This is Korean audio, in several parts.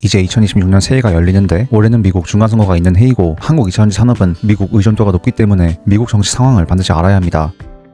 이제 2026년 새해가 열리는데 올해는 미국 중간선거가 있는 해이고 한국 2차전지 산업은 미국 의존도가 높기 때문에 미국 정치 상황을 반드시 알아야 합니다.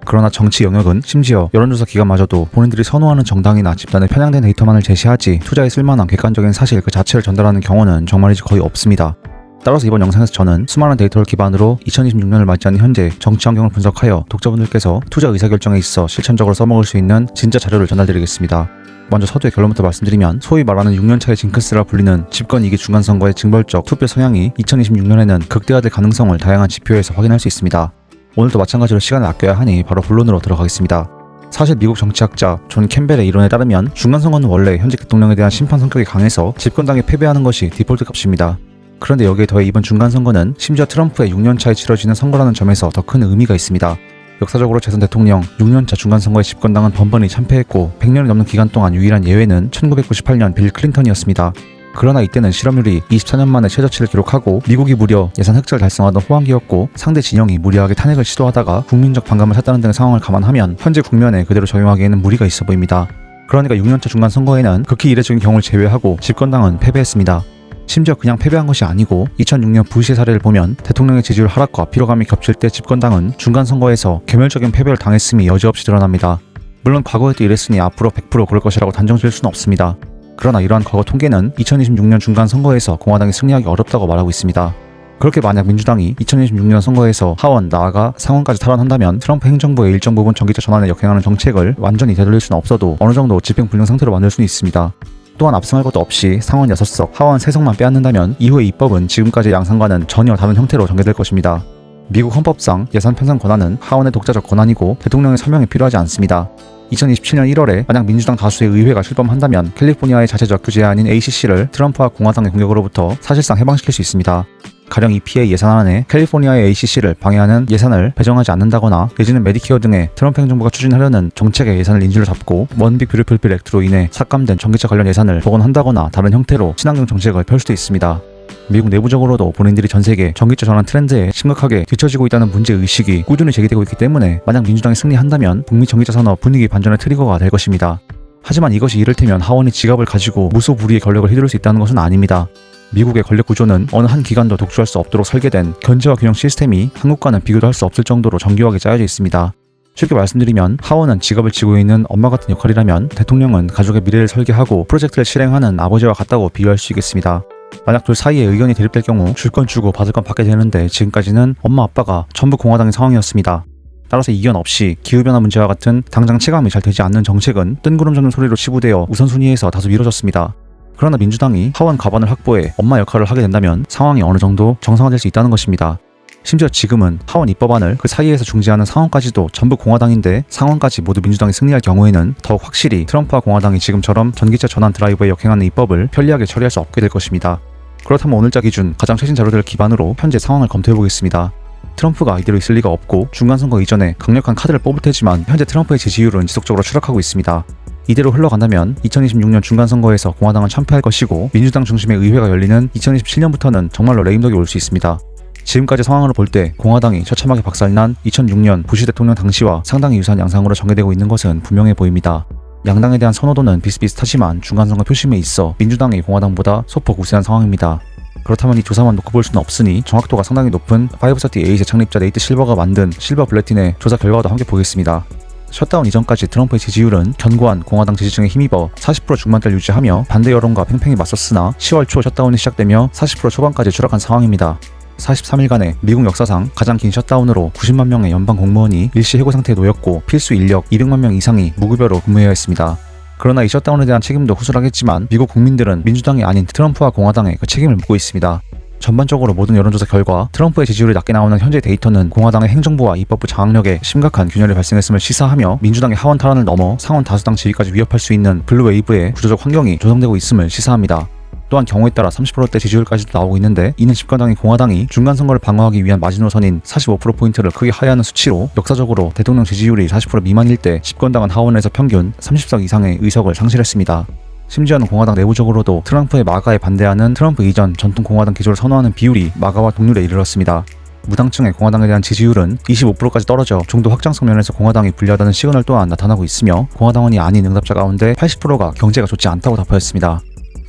그러나 정치 영역은 심지어 여론조사 기관마저도 본인들이 선호하는 정당이나 집단에 편향된 데이터만을 제시하지 투자에 쓸만한 객관적인 사실 그 자체를 전달하는 경우는 정말이지 거의 없습니다. 따라서 이번 영상에서 저는 수많은 데이터를 기반으로 2026년을 맞이하는 현재 정치 환경을 분석하여 독자분들께서 투자 의사결정에 있어 실천적으로 써먹을 수 있는 진짜 자료를 전달드리겠습니다. 먼저 서두의 결론부터 말씀드리면 소위 말하는 6년차의 징크스라 불리는 집권 2기 중간선거의 징벌적 투표 성향이 2026년에는 극대화될 가능성을 다양한 지표에서 확인할 수 있습니다. 오늘도 마찬가지로 시간을 아껴야 하니 바로 본론으로 들어가겠습니다. 사실 미국 정치학자 존 캠벨의 이론에 따르면 중간선거는 원래 현직 대통령에 대한 심판 성격이 강해서 집권당이 패배하는 것이 디폴트 값입니다. 그런데 여기에 더해 이번 중간선거는 심지어 트럼프의 6년차에 치러지는 선거라는 점에서 더 큰 의미가 있습니다. 역사적으로 재선 대통령 6년차 중간선거의 집권당은 번번이 참패했고 100년이 넘는 기간 동안 유일한 예외는 1998년 빌 클린턴이었습니다. 그러나 이때는 실업률이 24년 만에 최저치를 기록하고 미국이 무려 예산 흑자를 달성하던 호황기였고 상대 진영이 무리하게 탄핵을 시도하다가 국민적 반감을 샀다는 등의 상황을 감안하면 현재 국면에 그대로 적용하기에는 무리가 있어 보입니다. 그러니까 6년차 중간선거에는 극히 이례적인 경우를 제외하고 집권당은 패배했습니다. 심지어 그냥 패배한 것이 아니고 2006년 부시의 사례를 보면 대통령의 지지율 하락과 피로감이 겹칠 때 집권당은 중간선거에서 개멸적인 패배를 당했음이 여지없이 드러납니다. 물론 과거에도 이랬으니 앞으로 100% 그럴 것이라고 단정지을 수는 없습니다. 그러나 이러한 과거 통계는 2026년 중간선거에서 공화당이 승리하기 어렵다고 말하고 있습니다. 그렇게 만약 민주당이 2026년 선거에서 하원, 나아가 상원까지 탈환한다면 트럼프 행정부의 일정 부분 전기차 전환에 역행하는 정책을 완전히 되돌릴 수는 없어도 어느 정도 집행불능 상태로 만들 수는 있습니다. 또한 압승할 것도 없이 상원 6석, 하원 3석만 빼앗는다면 이후의 입법은 지금까지의 양상과는 전혀 다른 형태로 전개될 것입니다. 미국 헌법상 예산 편성 권한은 하원의 독자적 권한이고 대통령의 서명이 필요하지 않습니다. 2027년 1월에 만약 민주당 다수의 의회가 출범한다면 캘리포니아의 자체적 규제 아닌 ACC를 트럼프와 공화당의 공격으로부터 사실상 해방시킬 수 있습니다. 가령 EPA 예산안에 캘리포니아의 ACC를 방해하는 예산을 배정하지 않는다거나 내지는 메디케어 등의 트럼프 행정부가 추진하려는 정책의 예산을 인질로 잡고 원빅 뷰티풀 액트로 인해 삭감된 전기차 관련 예산을 복원한다거나 다른 형태로 친환경 정책을 펼 수도 있습니다. 미국 내부적으로도 본인들이 전세계 전기차 전환 트렌드에 심각하게 뒤처지고 있다는 문제의식이 꾸준히 제기되고 있기 때문에 만약 민주당이 승리한다면 북미 전기차 산업 분위기 반전의 트리거가 될 것입니다. 하지만 이것이 이를테면 하원이 지갑을 가지고 무소불위의 권력을 휘두를 수 있다는 것은 아닙니다. 미국의 권력 구조는 어느 한 기관도 독주할 수 없도록 설계된 견제와 균형 시스템이 한국과는 비교도 할 수 없을 정도로 정교하게 짜여져 있습니다. 쉽게 말씀드리면 하원은 지갑을 쥐고 있는 엄마 같은 역할이라면 대통령은 가족의 미래를 설계하고 프로젝트를 실행하는 아버지와 같다고 비유할 수 있겠습니다. 만약 둘 사이에 의견이 대립될 경우 줄 건 주고 받을 건 받게 되는데 지금까지는 엄마 아빠가 전부 공화당의 상황이었습니다. 따라서 이견 없이 기후변화 문제와 같은 당장 체감이 잘 되지 않는 정책은 뜬구름 잡는 소리로 치부되어 우선순위에서 다소 미뤄졌습니다. 그러나 민주당이 하원 과반을 확보해 엄마 역할을 하게 된다면 상황이 어느 정도 정상화될 수 있다는 것입니다. 심지어 지금은 하원 입법안을 그 사이에서 중지하는 상원까지도 전부 공화당인데 상원까지 모두 민주당이 승리할 경우에는 더욱 확실히 트럼프와 공화당이 지금처럼 전기차 전환 드라이브에 역행하는 입법을 편리하게 처리할 수 없게 될 것입니다. 그렇다면 오늘자 기준 가장 최신 자료들을 기반으로 현재 상황을 검토해보겠습니다. 트럼프가 이대로 있을 리가 없고 중간선거 이전에 강력한 카드를 뽑을 테지만 현재 트럼프의 지지율은 지속적으로 추락하고 있습니다. 이대로 흘러간다면 2026년 중간선거에서 공화당은 참패할 것이고 민주당 중심의 의회가 열리는 2027년부터는 정말로 레임덕이 올 수 있습니다. 지금까지 상황으로 볼 때 공화당이 처참하게 박살난 2006년 부시 대통령 당시와 상당히 유사한 양상으로 전개되고 있는 것은 분명해 보입니다. 양당에 대한 선호도는 비슷비슷하지만 중간선거 표심에 있어 민주당이 공화당보다 소폭 우세한 상황입니다. 그렇다면 이 조사만 놓고 볼 수는 없으니 정확도가 상당히 높은 538의 창립자 네이트 실버가 만든 실버 블레틴의 조사 결과도 함께 보겠습니다. 셧다운 이전까지 트럼프의 지지율은 견고한 공화당 지지층에 힘입어 40% 중반대를 유지하며 반대 여론과 팽팽히 맞섰으나 10월 초 셧다운이 시작되며 40% 초반까지 추락한 상황입니다. 43일간의 미국 역사상 가장 긴 셧다운으로 90만 명의 연방 공무원이 일시 해고 상태에 놓였고 필수 인력 200만 명 이상이 무급여로 근무해야 했습니다. 그러나 이 셧다운에 대한 책임도 후술하겠지만 미국 국민들은 민주당이 아닌 트럼프와 공화당에 그 책임을 묻고 있습니다. 전반적으로 모든 여론조사 결과 트럼프의 지지율이 낮게 나오는 현재 데이터는 공화당의 행정부와 입법부 장악력에 심각한 균열이 발생했음을 시사하며 민주당의 하원 탈환을 넘어 상원 다수당 지위까지 위협할 수 있는 블루웨이브의 구조적 환경이 조성되고 있음을 시사합니다. 또한 경우에 따라 30%대 지지율까지도 나오고 있는데 이는 집권당인 공화당이 중간선거를 방어하기 위한 마지노선인 45%포인트를 크게 하회하는 수치로 역사적으로 대통령 지지율이 40% 미만일 때 집권당은 하원에서 평균 30석 이상의 의석을 상실했습니다. 심지어는 공화당 내부적으로도 트럼프의 마가에 반대하는 트럼프 이전 전통 공화당 기조를 선호하는 비율이 마가와 동률에 이르렀습니다. 무당층의 공화당에 대한 지지율은 25%까지 떨어져 중도 확장성 면에서 공화당이 불리하다는 시그널 또한 나타나고 있으며 공화당원이 아닌 응답자 가운데 80%가 경제가 좋지 않다고 답하였습니다.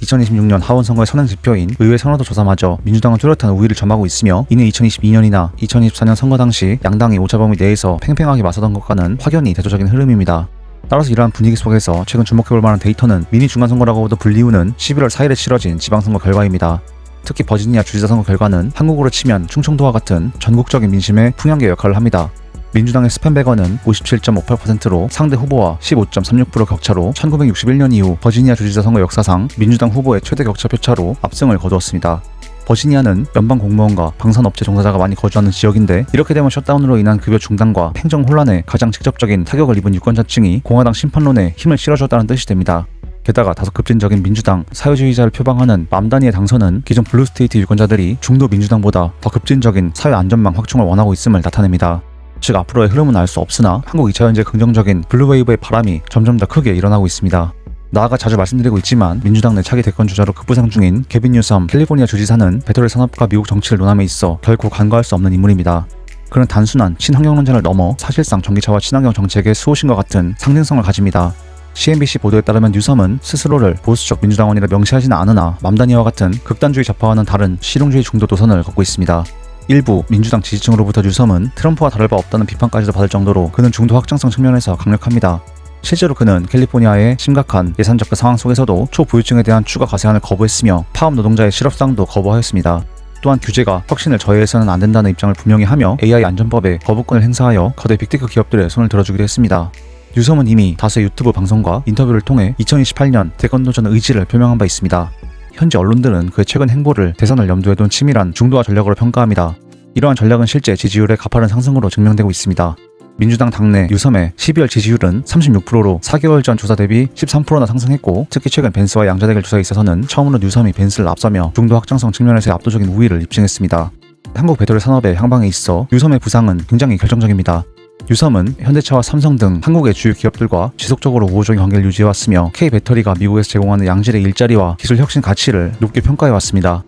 2026년 하원 선거의 선행 지표인 의회 선호도 조사마저 민주당은 뚜렷한 우위를 점하고 있으며 이는 2022년이나 2024년 선거 당시 양당이 오차 범위 내에서 팽팽하게 맞서던 것과는 확연히 대조적인 흐름입니다. 따라서 이러한 분위기 속에서 최근 주목해볼 만한 데이터는 미니 중간선거라고도 불리우는 11월 4일에 치러진 지방선거 결과입니다. 특히 버지니아 주지사 선거 결과는 한국으로 치면 충청도와 같은 전국적인 민심의 풍향계 역할을 합니다. 민주당의 스팸 배거는 57.58%로 상대 후보와 15.36% 격차로 1961년 이후 버지니아 주지사 선거 역사상 민주당 후보의 최대 격차 표차로 압승을 거두었습니다. 버지니아는 연방 공무원과 방산업체 종사자가 많이 거주하는 지역인데 이렇게 되면 셧다운으로 인한 급여 중단과 행정 혼란에 가장 직접적인 타격을 입은 유권자층이 공화당 심판론에 힘을 실어줬다는 뜻이 됩니다. 게다가 다소 급진적인 민주당 사회주의자를 표방하는 맘다니의 당선은 기존 블루스테이트 유권자들이 중도 민주당보다 더 급진적인 사회안전망 확충을 원하고 있음을 나타냅니다. 즉 앞으로의 흐름은 알 수 없으나 한국 2차 현재 긍정적인 블루웨이브의 바람이 점점 더 크게 일어나고 있습니다. 나아가 자주 말씀드리고 있지만 민주당 내 차기 대권 주자로 급부상 중인 게빈 뉴섬 캘리포니아 주지사는 배터리 산업과 미국 정치를 논함에 있어 결코 간과할 수 없는 인물입니다. 그는 단순한 친환경론자를 넘어 사실상 전기차와 친환경 정책의 수호신과 같은 상징성을 가집니다. CNBC 보도에 따르면 뉴섬은 스스로를 보수적 민주당원이라 명시하지는 않으나 맘다니와 같은 극단주의 좌파와는 다른 실용주의 중도 노선을 걷고 있습니다. 일부 민주당 지지층으로부터 뉴섬은 트럼프와 다를 바 없다는 비판까지도 받을 정도로 그는 중도 확장성 측면에서 강력합니다. 실제로 그는 캘리포니아의 심각한 예산 적자 상황 속에서도 초부유층에 대한 추가 과세안을 거부했으며 파업 노동자의 실업상도 거부하였습니다. 또한 규제가 혁신을 저해해서는 안 된다는 입장을 분명히 하며 AI 안전법에 거부권을 행사하여 거대 빅테크 기업들의 손을 들어주기도 했습니다. 뉴섬은 이미 다수의 유튜브 방송과 인터뷰를 통해 2028년 대권 도전 의지를 표명한 바 있습니다. 현재 언론들은 그의 최근 행보를 대선을 염두에 둔 치밀한 중도화 전략으로 평가합니다. 이러한 전략은 실제 지지율의 가파른 상승으로 증명되고 있습니다. 민주당 당내 뉴섬의 12월 지지율은 36%로 4개월 전 조사 대비 13%나 상승했고 특히 최근 벤스와 양자대결 조사에 있어서는 처음으로 뉴섬이 벤스를 앞서며 중도 확장성 측면에서의 압도적인 우위를 입증했습니다. 한국 배터리 산업의 향방에 있어 뉴섬의 부상은 굉장히 결정적입니다. 뉴섬은 현대차와 삼성 등 한국의 주요 기업들과 지속적으로 우호적인 관계를 유지해왔으며 K배터리가 미국에서 제공하는 양질의 일자리와 기술 혁신 가치를 높게 평가해왔습니다.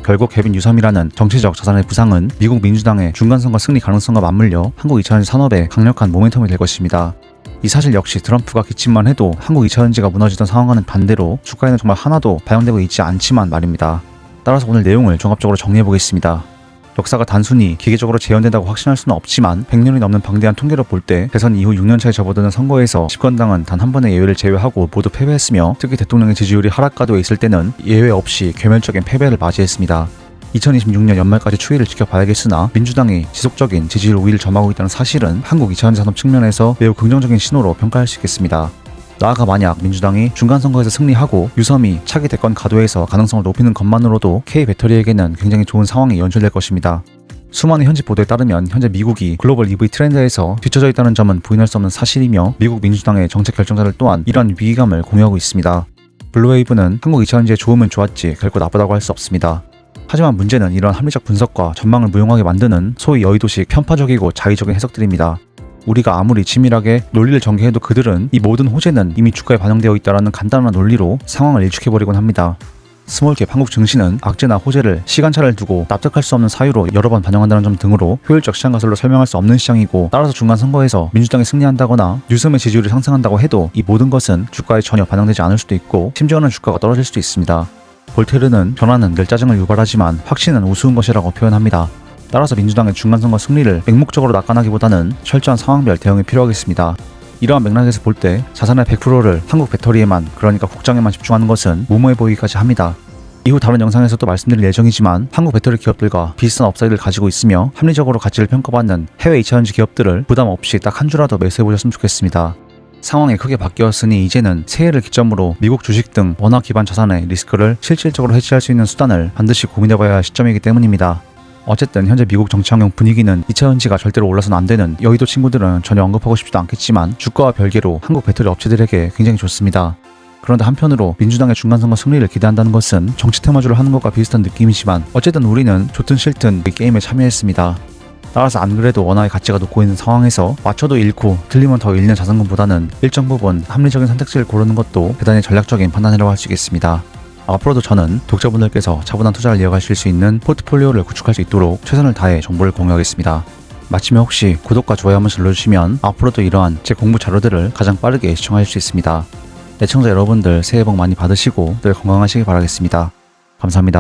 결국 개빈 뉴섬이라는 정치적 자산의 부상은 미국 민주당의 중간선거 승리 가능성과 맞물려 한국 2차전지 산업에 강력한 모멘텀이 될 것입니다. 이 사실 역시 트럼프가 기침만 해도 한국 2차전지가 무너지던 상황과는 반대로 주가에는 정말 하나도 반영되고 있지 않지만 말입니다. 따라서 오늘 내용을 종합적으로 정리해보겠습니다. 역사가 단순히 기계적으로 재현된다고 확신할 수는 없지만 100년이 넘는 방대한 통계로 볼 때 대선 이후 6년차에 접어드는 선거에서 집권당은 단 한 번의 예외를 제외하고 모두 패배했으며 특히 대통령의 지지율이 하락가도에 있을 때는 예외 없이 괴멸적인 패배를 맞이했습니다. 2026년 연말까지 추이를 지켜봐야겠으나 민주당이 지속적인 지지율 우위를 점하고 있다는 사실은 한국 2차전지 산업 측면에서 매우 긍정적인 신호로 평가할 수 있겠습니다. 나아가 만약 민주당이 중간선거에서 승리하고 유섬이 차기 대권 가도에서 가능성을 높이는 것만으로도 K배터리에게는 굉장히 좋은 상황이 연출될 것입니다. 수많은 현지 보도에 따르면 현재 미국이 글로벌 EV 트렌드에서 뒤처져 있다는 점은 부인할 수 없는 사실이며 미국 민주당의 정책 결정자들 또한 이러한 위기감을 공유하고 있습니다. 블루웨이브는 한국 2차전지의 좋으면 좋았지 결코 나쁘다고 할 수 없습니다. 하지만 문제는 이런 합리적 분석과 전망을 무용하게 만드는 소위 여의도식 편파적이고 자의적인 해석들입니다. 우리가 아무리 치밀하게 논리를 전개해도 그들은 이 모든 호재는 이미 주가에 반영되어 있다는 간단한 논리로 상황을 일축해버리곤 합니다. 스몰캡 한국 증시는 악재나 호재를 시간차를 두고 납득할 수 없는 사유로 여러 번 반영한다는 점 등으로 효율적 시장 가설로 설명할 수 없는 시장이고 따라서 중간 선거에서 민주당이 승리한다거나 뉴섬의 지지율이 상승한다고 해도 이 모든 것은 주가에 전혀 반영되지 않을 수도 있고 심지어는 주가가 떨어질 수도 있습니다. 볼테르는 변화는 늘 짜증을 유발하지만 확신은 우스운 것이라고 표현합니다. 따라서 민주당의 중간선거 승리를 맹목적으로 낙관하기보다는 철저한 상황별 대응이 필요하겠습니다. 이러한 맥락에서 볼 때 자산의 100%를 한국 배터리에만 그러니까 국장에만 집중하는 것은 무모해 보이기까지 합니다. 이후 다른 영상에서도 말씀드릴 예정이지만 한국 배터리 기업들과 비슷한 업사이드를 가지고 있으며 합리적으로 가치를 평가받는 해외 2차전지 기업들을 부담 없이 딱 한 주라도 매수해보셨으면 좋겠습니다. 상황이 크게 바뀌었으니 이제는 새해를 기점으로 미국 주식 등 원화 기반 자산의 리스크를 실질적으로 해지할 수 있는 수단을 반드시 고민해봐야 할 시점이기 때문입니다. 어쨌든 현재 미국 정치 환경 분위기는 2차전지가 절대로 올라서는 안 되는 여의도 친구들은 전혀 언급하고 싶지도 않겠지만 주가와 별개로 한국 배터리 업체들에게 굉장히 좋습니다. 그런데 한편으로 민주당의 중간선거 승리를 기대한다는 것은 정치 테마주를 하는 것과 비슷한 느낌이지만 어쨌든 우리는 좋든 싫든 이 게임에 참여했습니다. 따라서 안 그래도 원화의 가치가 높고 있는 상황에서 맞춰도 잃고 틀리면 더 잃는 자산금보다는 일정 부분 합리적인 선택지를 고르는 것도 대단히 전략적인 판단이라고 할 수 있겠습니다. 앞으로도 저는 독자분들께서 차분한 투자를 이어가실 수 있는 포트폴리오를 구축할 수 있도록 최선을 다해 정보를 공유하겠습니다. 마침에 혹시 구독과 좋아요 한번 눌러주시면 앞으로도 이러한 제 공부 자료들을 가장 빠르게 시청하실 수 있습니다. 애청자 여러분들 새해 복 많이 받으시고 늘 건강하시길 바라겠습니다. 감사합니다.